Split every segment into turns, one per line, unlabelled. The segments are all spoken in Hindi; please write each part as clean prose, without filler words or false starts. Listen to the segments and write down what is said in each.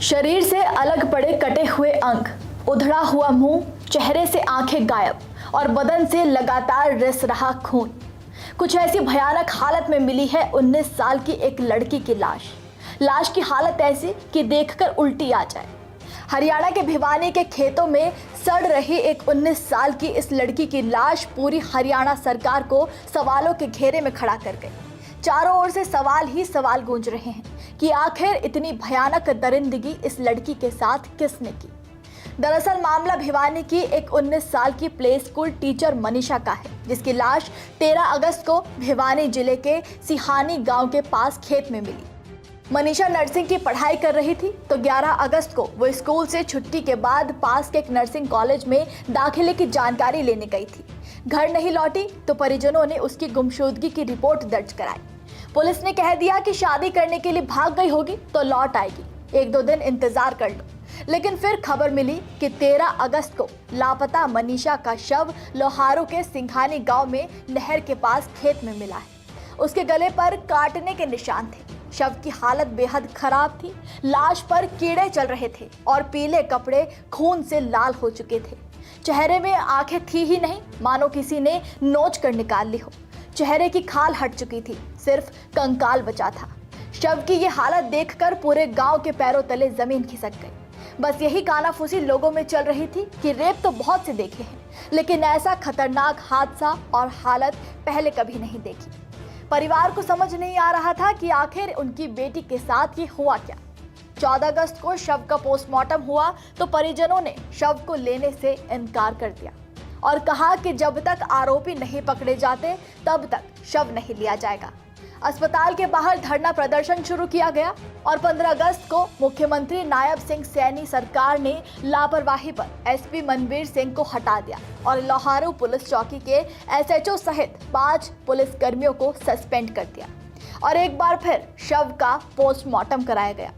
शरीर से अलग पड़े कटे हुए अंग, उधड़ा हुआ मुंह, चेहरे से आंखें गायब और बदन से लगातार रिस रहा खून। कुछ ऐसी भयानक हालत में मिली है 19 साल की एक लड़की की लाश। लाश की हालत ऐसी कि देखकर उल्टी आ जाए। हरियाणा के भिवानी के खेतों में सड़ रही एक 19 साल की इस लड़की की लाश पूरी हरियाणा सरकार को सवालों के घेरे में खड़ा कर गई। चारों ओर से सवाल ही सवाल गूंज रहे हैं कि आखिर इतनी भयानक दरिंदगी इस लड़की के साथ किसने की। दरअसल मामला भिवानी की एक 19 साल की प्ले स्कूल टीचर मनीषा का है, जिसकी लाश 13 अगस्त को भिवानी जिले के सिहानी गांव के पास खेत में मिली। मनीषा नर्सिंग की पढ़ाई कर रही थी तो 11 अगस्त को वो स्कूल से छुट्टी के बाद पास के एक नर्सिंग कॉलेज में दाखिले की जानकारी लेने गई थी। घर नहीं लौटी तो परिजनों ने उसकी गुमशुदगी की रिपोर्ट दर्ज कराई। पुलिस ने कह दिया कि शादी करने के लिए भाग गई होगी तो लौट आएगी, 1-2 दिन इंतजार कर लो। लेकिन फिर खबर मिली कि 13 अगस्त को लापता मनीषा का शव लोहारू के सिंघानी गांव में नहर के पास खेत में मिला है। उसके गले पर काटने के निशान थे। शव की हालत बेहद खराब थी। लाश पर कीड़े चल रहे थे और पीले कपड़े खून से लाल हो चुके थे। चेहरे में आंखें थी ही नहीं, मानो किसी ने नोच कर निकाल ली हो। चेहरे की खाल हट चुकी थी, सिर्फ कंकाल बचा था। शव की ये हालत देखकर पूरे गांव के पैरों तले जमीन खिसक गई। बस यही कानाफूसी लोगों में चल रही थी कि रेप तो बहुत से देखे हैं, लेकिन ऐसा खतरनाक हादसा और हालत पहले कभी नहीं देखी। परिवार को समझ नहीं आ रहा था कि आखिर उनकी बेटी के साथ ये हुआ क्या। 14 अगस्त को शव का पोस्टमार्टम हुआ तो परिजनों ने शव को लेने से इनकार कर दिया और कहा कि जब तक आरोपी नहीं पकड़े जाते तब तक शव नहीं लिया जाएगा। अस्पताल के बाहर धरना प्रदर्शन शुरू किया गया और 15 अगस्त को मुख्यमंत्री नायब सिंह सैनी सरकार ने लापरवाही पर एसपी मनवीर सिंह को हटा दिया और लोहारू पुलिस चौकी के एसएचओ सहित 5 पुलिसकर्मियों को सस्पेंड कर दिया और एक बार फिर शव का पोस्टमार्टम कराया गया।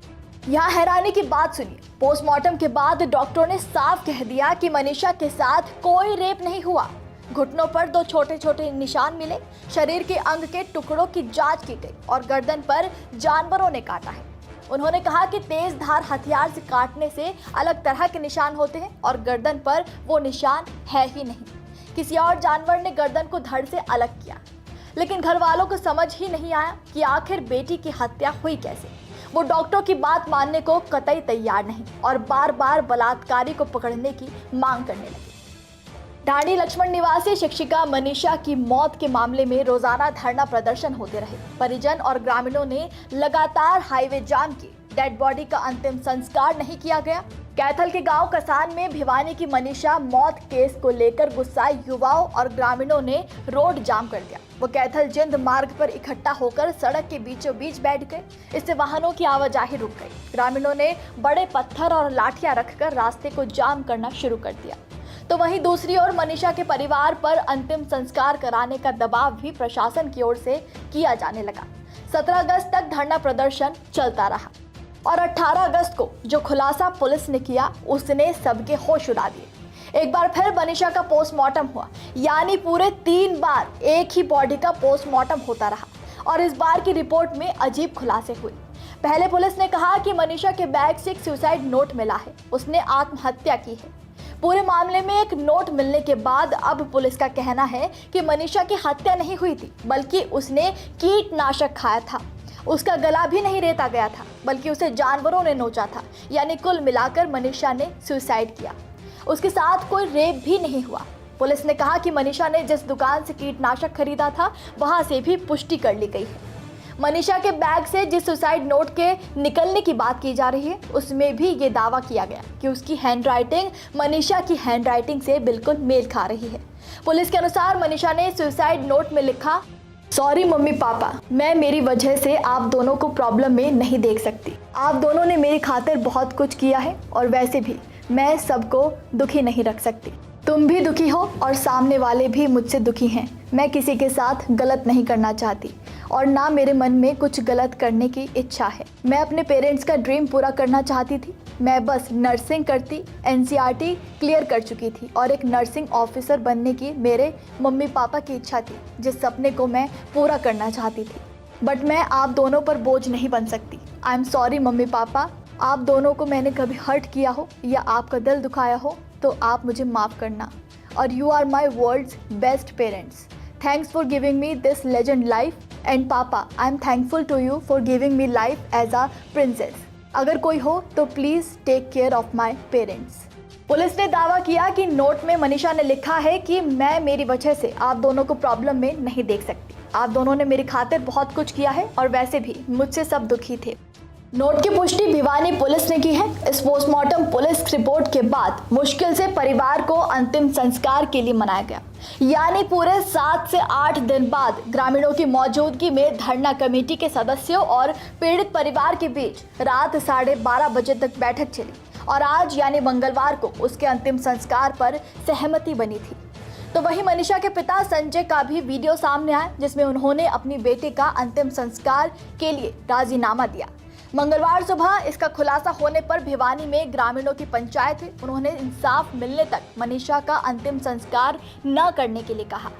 यहाँ हैरानी की बात सुनिए, पोस्टमार्टम के बाद डॉक्टरों ने साफ कह दिया कि मनीषा के साथ कोई रेप नहीं हुआ। घुटनों पर 2 छोटे छोटे निशान मिले। शरीर के अंग के टुकड़ों की जांच की गई और गर्दन पर जानवरों ने काटा है। उन्होंने कहा कि तेज धार हथियार से काटने से अलग तरह के निशान होते हैं और गर्दन पर वो निशान है ही नहीं। किसी और जानवर ने गर्दन को धड़ से अलग किया। लेकिन घर वालों को समझ ही नहीं आया कि आखिर बेटी की हत्या हुई कैसे। वो डॉक्टरों की बात मानने को कतई तैयार नहीं और बार बार बलात्कारी को पकड़ने की मांग करने लगे। ढाणी लक्ष्मण निवासी शिक्षिका मनीषा की मौत के मामले में रोजाना धरना प्रदर्शन होते रहे। परिजन और ग्रामीणों ने लगातार हाईवे जाम की। डेड बॉडी का अंतिम संस्कार नहीं किया गया। कैथल के गांव कसान में भिवानी की मनीषा मौत केस को लेकर गुस्साए युवाओं और ग्रामीणों ने रोड जाम कर दिया। वो कैथल जिंद मार्ग पर इकट्ठा होकर सड़क के बीचों बीच बैठ गए। इससे वाहनों की आवाजाही रुक गई। ग्रामीणों ने बड़े पत्थर और लाठियां रखकर रास्ते को जाम करना शुरू कर दिया। तो वहीं दूसरी ओर मनीषा के परिवार पर अंतिम संस्कार कराने का दबाव भी प्रशासन की ओर से किया जाने लगा। 17 अगस्त तक धरना प्रदर्शन चलता रहा और 18 अगस्त को जो खुलासा पुलिस ने किया उसने सबके होश उड़ा दिए। एक बार फिर मनीषा का पोस्टमार्टम हुआ, यानी पूरे 3 बार एक ही बॉडी का पोस्टमार्टम होता रहा और इस बार की रिपोर्ट में अजीब खुलासे हुए। पहले पुलिस ने कहा कि मनीषा के बैग से एक सुसाइड नोट मिला है, उसने आत्महत्या की है। पूरे मामले में एक नोट मिलने के बाद अब पुलिस का कहना है कि मनीषा की हत्या नहीं हुई थी, बल्कि उसने कीटनाशक खाया था। उसका गला भी नहीं रेता गया था, बल्कि उसे जानवरों ने नोचा था। यानी कुल मिलाकर मनीषा ने सुसाइड किया। उसके साथ कोई रेप भी नहीं हुआ। पुलिस ने कहा कि मनीषा ने जिस दुकान से कीटनाशक खरीदा था वहां से भी पुष्टि कर ली गई है। मनीषा के बैग से जिस सुसाइड नोट के निकलने की बात की जा रही है उसमें भी ये दावा किया गया कि उसकी हैंडराइटिंग मनीषा की हैंडराइटिंग से बिल्कुल मेल खा रही है। पुलिस के अनुसार मनीषा ने सुसाइड नोट में लिखा, सॉरी मम्मी पापा, मैं मेरी वजह से आप दोनों को प्रॉब्लम में नहीं देख सकती। आप दोनों ने मेरी खातिर बहुत कुछ किया है और वैसे भी मैं सबको दुखी नहीं रख सकती। तुम भी दुखी हो और सामने वाले भी मुझसे दुखी हैं। मैं किसी के साथ गलत नहीं करना चाहती और ना मेरे मन में कुछ गलत करने की इच्छा है। मैं अपने पेरेंट्स का ड्रीम पूरा करना चाहती थी। मैं बस नर्सिंग करती, एनसीईआरटी क्लियर कर चुकी थी और एक नर्सिंग ऑफिसर बनने की मेरे मम्मी पापा की इच्छा थी, जिस सपने को मैं पूरा करना चाहती थी। बट मैं आप दोनों पर बोझ नहीं बन सकती। I am sorry mummy papa, आप दोनों को मैंने कभी हर्ट किया हो या आपका दिल दुखाया हो तो आप मुझे माफ़ करना। और you are my world's best parents. Thanks for giving me this legend life and papa I am thankful to you for giving me life as a princess. अगर कोई हो तो please take care of my parents. Police ने दावा किया कि नोट में मनीषा ने लिखा है कि मैं मेरी वजह से आप दोनों को प्रॉब्लम में नहीं देख सकती। आप दोनों ने मेरी खातिर बहुत कुछ किया है और वैसे भी मुझसे सब दुखी थे। नोट की पुष्टि भिवानी पुलिस ने की है। इस पोस्टमार्टम पुलिस रिपोर्ट के बाद मुश्किल से परिवार को अंतिम संस्कार के लिए मनाया गया, यानी पूरे 7 से 8 दिन बाद ग्रामीणों की मौजूदगी में धरना कमेटी के सदस्यों और पीड़ित परिवार के बीच रात 12:30 बजे तक बैठक चली और आज यानी मंगलवार को उसके अंतिम संस्कार पर सहमति बनी थी। तो वहीं मनीषा के पिता संजय का भी वीडियो सामने आया जिसमें उन्होंने अपनी बेटे का अंतिम संस्कार के लिए राजीनामा दिया। मंगलवार सुबह इसका खुलासा होने पर भिवानी में ग्रामीणों की पंचायत हुई। उन्होंने इंसाफ मिलने तक मनीषा का अंतिम संस्कार न करने के लिए कहा।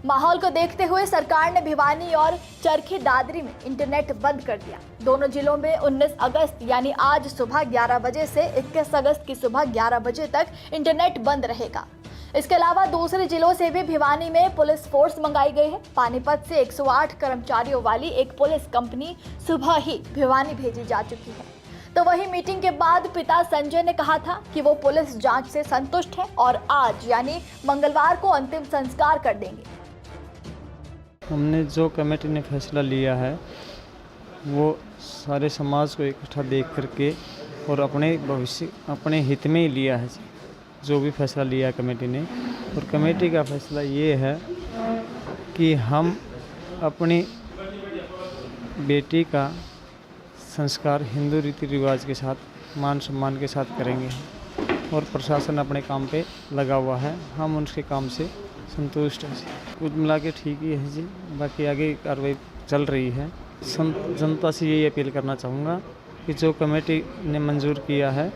माहौल को देखते हुए सरकार ने भिवानी और चरखी दादरी में इंटरनेट बंद कर दिया। दोनों जिलों में 19 अगस्त यानी आज सुबह 11 बजे से 21 अगस्त की सुबह 11 बजे तक इंटरनेट बंद रहेगा। इसके अलावा दूसरे जिलों से भी भिवानी में पुलिस फोर्स मंगाई गई है। पानीपत से 108 कर्मचारियों वाली एक पुलिस कंपनी सुबह ही भिवानी भेजी जा चुकी है। तो वही मीटिंग के बाद पिता संजय ने कहा था कि वो पुलिस जांच से संतुष्ट है और आज यानी मंगलवार को अंतिम संस्कार कर देंगे।
हमने जो कमेटी ने फैसला लिया है वो सारे समाज को इकट्ठा देख करके और अपने भविष्य अपने हित में ही लिया है जो भी फैसला लिया कमेटी ने। और कमेटी का फैसला ये है कि हम अपनी बेटी का संस्कार हिंदू रीति रिवाज के साथ मान सम्मान के साथ करेंगे और प्रशासन अपने काम पे लगा हुआ है। हम उनके काम से संतुष्ट हैं। कुछ मिला के ठीक ही है जी, बाकी आगे कार्रवाई चल रही है। जनता से यही अपील करना चाहूँगा कि जो कमेटी ने मंजूर किया है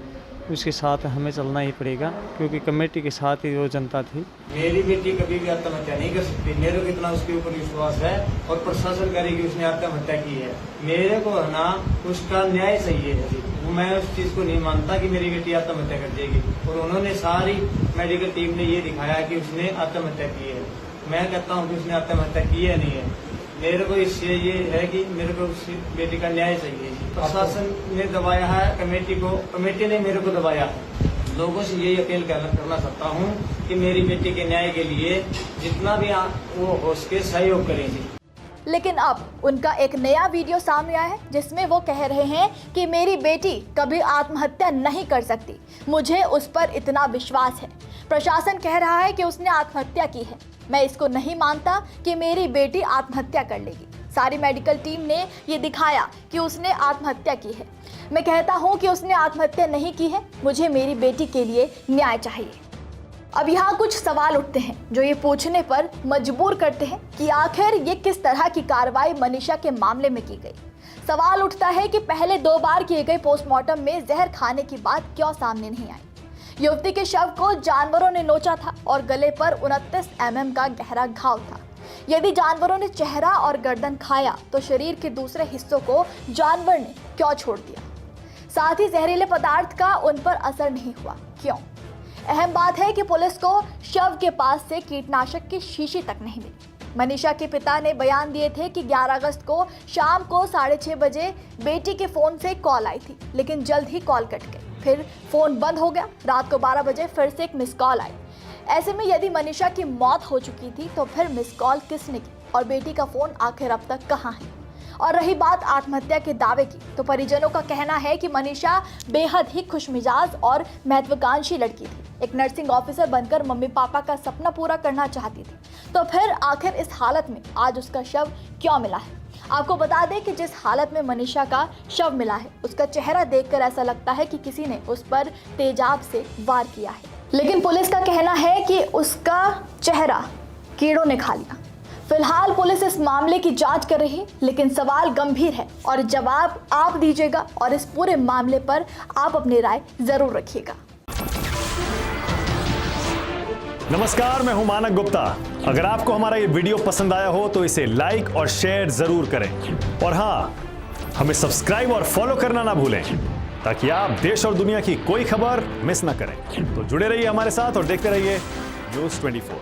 उसके साथ हमें चलना ही पड़ेगा, क्योंकि कमेटी के साथ ही वो जनता थी।
मेरी बेटी कभी भी आत्महत्या नहीं कर सकती। मेरे को इतना उसके ऊपर विश्वास है और प्रशासन कह रही कि उसने आत्महत्या की है। मेरे को है ना उसका न्याय चाहिए है। मैं उस चीज को नहीं मानता कि मेरी बेटी आत्महत्या कर देगी। और उन्होंने सारी मेडिकल टीम ने ये दिखाया कि उसने आत्महत्या की है। मैं कहता हूँ कि उसने आत्महत्या की है नहीं है। मेरे को इससे ये है कि मेरे को उस बेटी का न्याय चाहिए। प्रशासन ने दबाया है कमेटी को, कमेटी ने मेरे को दबाया है। लोगों से यही अपील करना चाहता हूँ कि मेरी बेटी के न्याय के लिए जितना भी वो हो सके सहयोग करेंगे।
लेकिन अब उनका एक नया वीडियो सामने आया है जिसमें वो कह रहे हैं कि मेरी बेटी कभी आत्महत्या नहीं कर सकती, मुझे उस पर इतना विश्वास है। प्रशासन कह रहा है कि उसने आत्महत्या की है। मैं इसको नहीं मानता कि मेरी बेटी आत्महत्या कर लेगी। सारी मेडिकल टीम ने ये दिखाया कि उसने आत्महत्या की है। मैं कहता हूँ कि उसने आत्महत्या नहीं की है। मुझे मेरी बेटी के लिए न्याय चाहिए। अब यहाँ कुछ सवाल उठते हैं जो ये पूछने पर मजबूर करते हैं कि आखिर ये किस तरह की कार्रवाई मनीषा के मामले में की गई। सवाल उठता है कि पहले 2 बार किए गए पोस्टमार्टम में जहर खाने की बात क्यों सामने नहीं आई। युवती के शव को जानवरों ने नोचा था और गले पर 29 mm का गहरा घाव था। यदि जानवरों ने चेहरा और गर्दन खाया तो शरीर के दूसरे हिस्सों को जानवर ने क्यों छोड़ दिया। साथ ही जहरीले पदार्थ का उन पर असर नहीं हुआ, क्यों? अहम बात है कि पुलिस को शव के पास से कीटनाशक की शीशी तक नहीं मिली। मनीषा के पिता ने बयान दिए थे कि 11 अगस्त को शाम को 6:30 बजे बेटी के फोन से कॉल आई थी, लेकिन जल्द ही कॉल कट गई। फिर फोन बंद हो गया। रात को 12 बजे फिर से एक मिस कॉल आई। ऐसे में यदि मनीषा की मौत हो चुकी थी तो फिर मिस कॉल किसने की और बेटी का फोन आखिर अब तक कहाँ है? और रही बात आत्महत्या के दावे की, तो परिजनों का कहना है कि मनीषा बेहद ही खुशमिजाज और महत्वाकांक्षी लड़की थी। एक नर्सिंग ऑफिसर बनकर मम्मी पापा का सपना पूरा करना चाहती थी। तो फिर आखिर इस हालत में आज उसका शव क्यों मिला है? आपको बता दें कि जिस हालत में मनीषा का शव मिला है उसका चेहरा देखकर ऐसा लगता है कि किसी ने उस पर तेजाब से वार किया है। लेकिन पुलिस का कहना है कि उसका चेहरा कीड़ों ने खा लिया। फिलहाल पुलिस इस मामले की जांच कर रही है, लेकिन सवाल गंभीर है और जवाब आप दीजिएगा और इस पूरे मामले पर आप अपनी राय जरूर रखिएगा।
नमस्कार, मैं हूं मानक गुप्ता। अगर आपको हमारा ये वीडियो पसंद आया हो तो इसे लाइक और शेयर जरूर करें और हाँ, हमें सब्सक्राइब और फॉलो करना ना भूलें ताकि आप देश और दुनिया की कोई खबर मिस ना करें। तो जुड़े रहिए हमारे साथ और देखते रहिए News 24।